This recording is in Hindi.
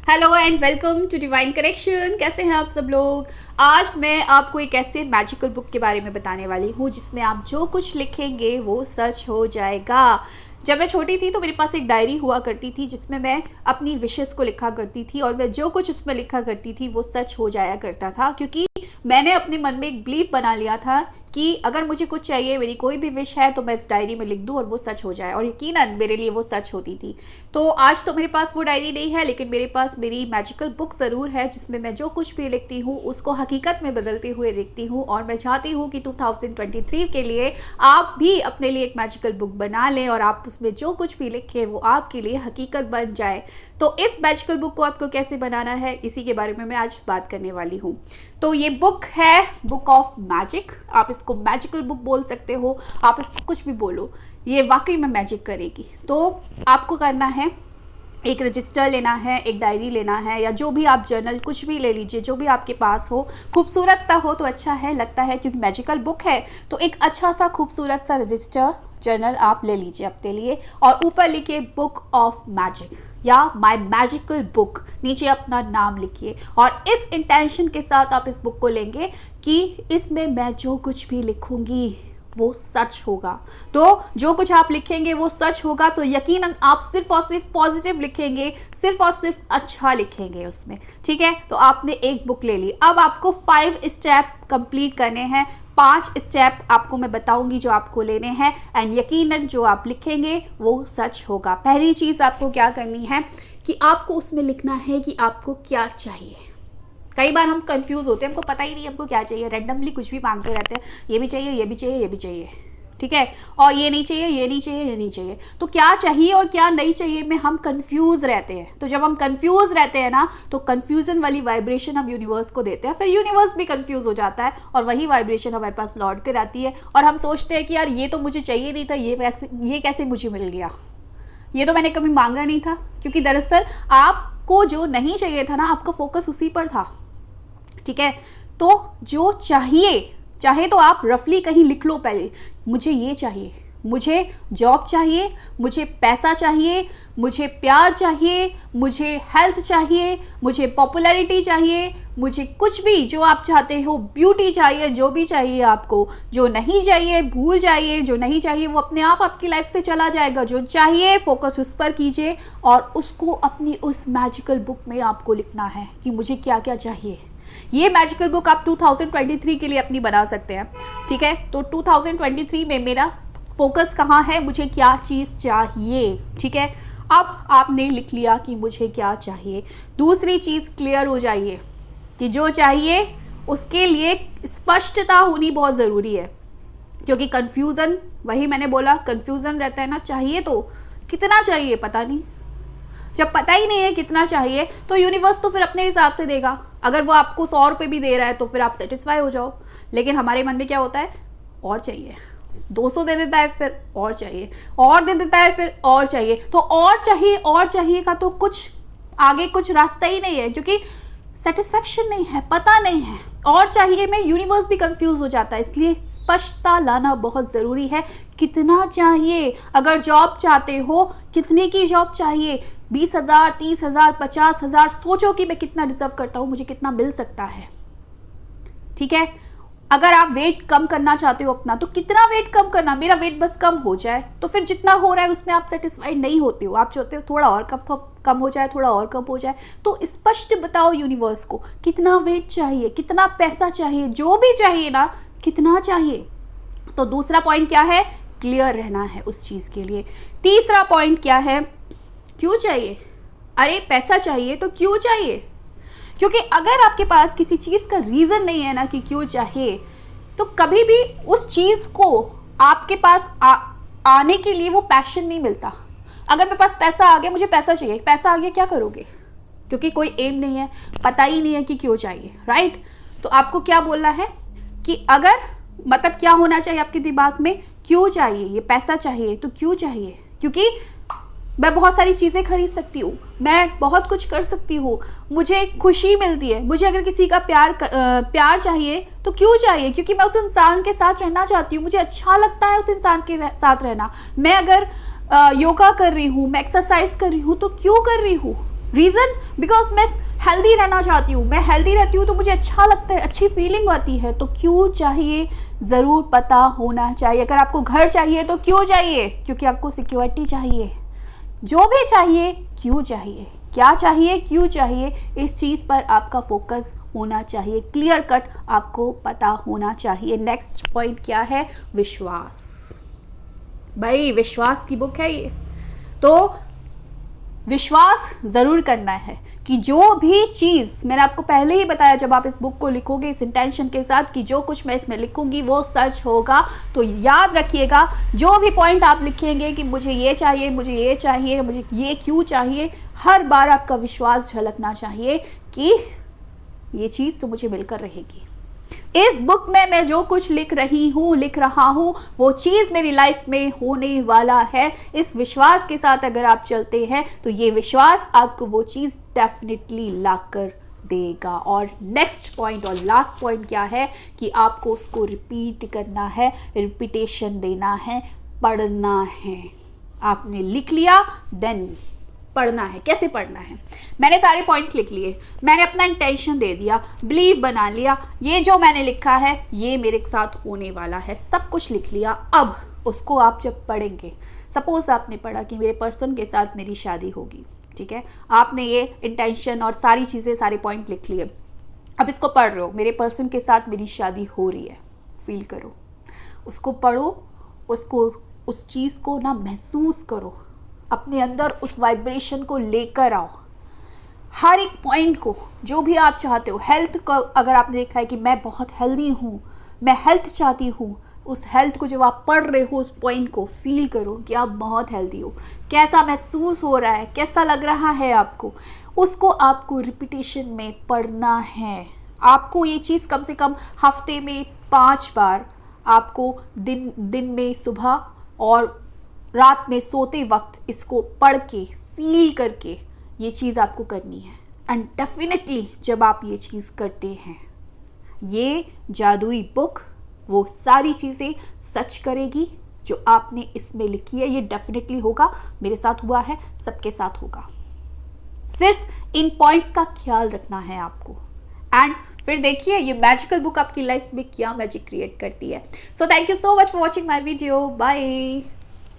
Hello and welcome to divine connection. कैसे हैं आप सब लोग। आज मैं आपको एक ऐसे मैजिकल बुक के बारे में बताने वाली हूँ जिसमें आप जो कुछ लिखेंगे वो सच हो जाएगा। जब मैं छोटी थी तो मेरे पास एक डायरी हुआ करती थी जिसमें मैं अपनी विशेस को लिखा करती थी और मैं जो कुछ उसमें लिखा करती थी वो सच हो जाया करता था, क्योंकि मैंने अपने मन में एक बिलीफ बना लिया था कि अगर मुझे कुछ चाहिए, मेरी कोई भी विश है तो मैं इस डायरी में लिख दूं और वो सच हो जाए। और यकीनन मेरे लिए वो सच होती थी। तो आज तो मेरे पास वो डायरी नहीं है, लेकिन मेरे पास मेरी मैजिकल बुक ज़रूर है जिसमें मैं जो कुछ भी लिखती हूँ उसको हकीकत में बदलते हुए देखती हूँ। और मैं चाहती हूँ कि 2023 के लिए आप भी अपने लिए एक मैजिकल बुक बना लें और आप उसमें जो कुछ भी लिखें वो आपके लिए हकीकत बन जाए। तो इस मैजिकल बुक को आपको कैसे बनाना है, इसी के बारे में मैं आज बात करने वाली हूँ। तो ये बुक है बुक ऑफ मैजिक। आप इसको मैजिकल बुक बोल सकते हो, आप इसको कुछ भी बोलो, ये वाकई में मैजिक करेगी। तो आपको करना है, एक रजिस्टर लेना है, एक डायरी लेना है, या जो भी आप जर्नल कुछ भी ले लीजिए, जो भी आपके पास हो। खूबसूरत सा हो तो अच्छा है, लगता है क्योंकि मैजिकल बुक है तो एक अच्छा सा खूबसूरत सा रजिस्टर जर्नल आप ले लीजिए अपने लिए और ऊपर लिखिए बुक ऑफ मैजिक या माय मैजिकल बुक, नीचे अपना नाम लिखिए। और इस इंटेंशन के साथ आप इस बुक को लेंगे कि इसमें मैं जो कुछ भी लिखूंगी वो सच होगा। तो जो कुछ आप लिखेंगे वो सच होगा, तो यकीनन आप सिर्फ और सिर्फ पॉजिटिव लिखेंगे, सिर्फ और सिर्फ अच्छा लिखेंगे उसमें। ठीक है, तो आपने एक बुक ले ली। अब आपको 5 स्टेप कंप्लीट करने हैं। 5 स्टेप आपको मैं बताऊंगी जो आपको लेने हैं, एंड यकीनन जो आप लिखेंगे वो सच होगा। पहली चीज़ आपको क्या करनी है कि आपको उसमें लिखना है कि आपको क्या चाहिए। कई बार हम कंफ्यूज होते हैं, हमको पता ही नहीं हमको क्या चाहिए, रैंडमली कुछ भी मांगते रहते हैं, ये भी चाहिए, ये भी चाहिए, ये भी चाहिए, ठीक है, और ये नहीं चाहिए, ये नहीं चाहिए, ये नहीं चाहिए। तो क्या चाहिए और क्या नहीं चाहिए में हम कंफ्यूज रहते हैं। तो जब हम कंफ्यूज रहते हैं ना, तो कंफ्यूजन वाली वाइब्रेशन हम यूनिवर्स को देते हैं, फिर यूनिवर्स भी कंफ्यूज हो जाता है और वही वाइब्रेशन हमारे पास लौट कर आती है। और हम सोचते हैं कि यार ये तो मुझे चाहिए नहीं था, ये कैसे मुझे मिल गया, ये तो मैंने कभी मांगा नहीं था। क्योंकि दरअसल आपको जो नहीं चाहिए था ना, आपका फोकस उसी पर था। ठीक है, तो जो चाहे तो आप रफली कहीं लिख लो पहले, मुझे ये चाहिए, मुझे जॉब चाहिए, मुझे पैसा चाहिए, मुझे प्यार चाहिए, मुझे हेल्थ चाहिए, मुझे पॉपुलैरिटी चाहिए, मुझे कुछ भी जो आप चाहते हो, ब्यूटी चाहिए, जो भी चाहिए आपको। जो नहीं चाहिए भूल जाइए, जो नहीं चाहिए वो अपने आप आपकी लाइफ से चला जाएगा। जो चाहिए फोकस उस पर कीजिए और उसको अपनी उस मैजिकल बुक में आपको लिखना है कि मुझे क्या क्या चाहिए। ये मैजिकल बुक आप 2023 के लिए अपनी बना सकते हैं। ठीक है, तो 2023 में मेरा फोकस कहाँ है, मुझे क्या चीज़ चाहिए। ठीक है, अब आपने लिख लिया कि मुझे क्या चाहिए। दूसरी चीज़ क्लियर हो जाइए कि जो चाहिए उसके लिए स्पष्टता होनी बहुत ज़रूरी है, क्योंकि कन्फ्यूज़न, वही मैंने बोला, कन्फ्यूज़न रहता है ना। चाहिए तो कितना चाहिए पता नहीं, जब पता ही नहीं है कितना चाहिए तो यूनिवर्स तो फिर अपने हिसाब से देगा। अगर वो आपको 100 रुपये भी दे रहा है तो फिर आप सेटिस्फाई हो जाओ। लेकिन हमारे मन में क्या होता है, और चाहिए। 200 दे देता है, फिर और चाहिए, और दे देता है, फिर और चाहिए। तो और चाहिए का तो कुछ आगे कुछ रास्ता ही नहीं है, क्योंकि सेटिस्फैक्शन नहीं है, पता नहीं है। और चाहिए में यूनिवर्स भी कंफ्यूज हो जाता है, इसलिए स्पष्टता लाना बहुत ज़रूरी है। कितना चाहिए, अगर जॉब चाहते हो, कितने की जॉब चाहिए, 20,000, 30,000, 50,000, सोचो कि मैं कितना डिजर्व करता हूँ, मुझे कितना मिल सकता है। ठीक है, अगर आप वेट कम करना चाहते हो अपना, तो कितना वेट कम करना, मेरा वेट बस कम हो जाए। तो फिर जितना हो रहा है उसमें आप सेटिस्फाइड नहीं होते हो, आप चाहते हो थोड़ा और कम हो जाए, थोड़ा और कम हो जाए। तो स्पष्ट बताओ यूनिवर्स को कितना वेट चाहिए, कितना पैसा चाहिए, जो भी चाहिए ना, कितना चाहिए। तो दूसरा पॉइंट क्या है, क्लियर रहना है उस चीज़ के लिए। तीसरा पॉइंट क्या है, क्यों चाहिए। अरे पैसा चाहिए तो क्यों चाहिए, क्योंकि अगर आपके पास किसी चीज़ का रीज़न नहीं है ना कि क्यों चाहिए, तो कभी भी उस चीज़ को आपके पास आने के लिए वो पैशन नहीं मिलता। अगर मेरे पास पैसा आ गया, मुझे पैसा चाहिए, पैसा आ गया, क्या करोगे, क्योंकि कोई एम नहीं है, पता ही नहीं है कि क्यों चाहिए, राइट। तो आपको क्या बोलना है कि अगर मतलब क्या होना चाहिए आपके दिमाग में, क्यों चाहिए, ये पैसा चाहिए तो क्यों चाहिए, क्योंकि मैं बहुत सारी चीज़ें खरीद सकती हूँ, मैं बहुत कुछ कर सकती हूँ, मुझे खुशी मिलती है। मुझे अगर किसी का प्यार चाहिए तो क्यों चाहिए, क्योंकि मैं उस इंसान के साथ रहना चाहती हूँ, मुझे अच्छा लगता है उस इंसान के साथ रहना। मैं अगर योगा कर रही हूँ, मैं एक्सरसाइज कर रही हूँ, तो क्यों कर रही हूँ, रीज़न बिकॉज मैं हेल्दी रहना चाहती हूँ, मैं हेल्दी रहती हूँ तो मुझे अच्छा लगता है, अच्छी फीलिंग आती है, तो क्यों चाहिए, ज़रूर पता होना चाहिए। अगर आपको घर चाहिए तो क्यों चाहिए, क्योंकि आपको सिक्योरिटी चाहिए। जो भी चाहिए क्यों चाहिए, क्या चाहिए क्यों चाहिए, इस चीज़ पर आपका फोकस होना चाहिए, क्लियर कट आपको पता होना चाहिए। नेक्स्ट पॉइंट क्या है, विश्वास। भाई विश्वास की बुक है ये, तो विश्वास ज़रूर करना है कि जो भी चीज़ मैंने आपको पहले ही बताया, जब आप इस बुक को लिखोगे इस इंटेंशन के साथ कि जो कुछ मैं इसमें लिखूंगी वो सच होगा, तो याद रखिएगा जो भी पॉइंट आप लिखेंगे कि मुझे ये चाहिए, मुझे ये चाहिए, मुझे ये क्यों चाहिए, हर बार आपका विश्वास झलकना चाहिए कि ये चीज़ तो मुझे मिलकर रहेगी। इस बुक में मैं जो कुछ लिख रहा हूँ वो चीज़ मेरी लाइफ में होने वाला है। इस विश्वास के साथ अगर आप चलते हैं तो ये विश्वास आपको वो चीज़ डेफिनेटली ला कर देगा। और नेक्स्ट पॉइंट और लास्ट पॉइंट क्या है कि आपको उसको रिपीट करना है, रिपीटेशन देना है, पढ़ना है। आपने लिख लिया, देन पढ़ना है। कैसे पढ़ना है, मैंने सारे पॉइंट्स लिख लिए, मैंने अपना इंटेंशन दे दिया, बिलीव बना लिया, ये जो मैंने लिखा है ये मेरे साथ होने वाला है, सब कुछ लिख लिया। अब उसको आप जब पढ़ेंगे, सपोज आपने पढ़ा कि मेरे पर्सन के साथ मेरी शादी होगी, ठीक है, आपने ये इंटेंशन और सारी चीज़ें, सारे पॉइंट लिख लिए। अब इसको पढ़ रहे हो, मेरे पर्सन के साथ मेरी शादी हो रही है, फील करो, उसको पढ़ो, उसको, उस चीज़ को ना महसूस करो, अपने अंदर उस वाइब्रेशन को लेकर आओ। हर एक पॉइंट को, जो भी आप चाहते हो, हेल्थ को अगर आपने देखा है कि मैं बहुत हेल्दी हूँ, मैं हेल्थ चाहती हूँ, उस हेल्थ को जब आप पढ़ रहे हो उस पॉइंट को फील करो कि आप बहुत हेल्दी हो, कैसा महसूस हो रहा है, कैसा लग रहा है आपको, उसको आपको रिपीटेशन में पढ़ना है। आपको ये चीज़ कम से कम हफ्ते में 5 बार, आपको दिन में सुबह और रात में सोते वक्त इसको पढ़ के फील करके ये चीज़ आपको करनी है। एंड डेफिनेटली जब आप ये चीज़ करते हैं, ये जादुई बुक वो सारी चीज़ें सच करेगी जो आपने इसमें लिखी है। ये डेफिनेटली होगा, मेरे साथ हुआ है, सबके साथ होगा। सिर्फ इन पॉइंट्स का ख्याल रखना है आपको, एंड फिर देखिए ये मैजिकल बुक आपकी लाइफ में क्या मैजिक क्रिएट करती है। So thank you so much for watching my video, bye.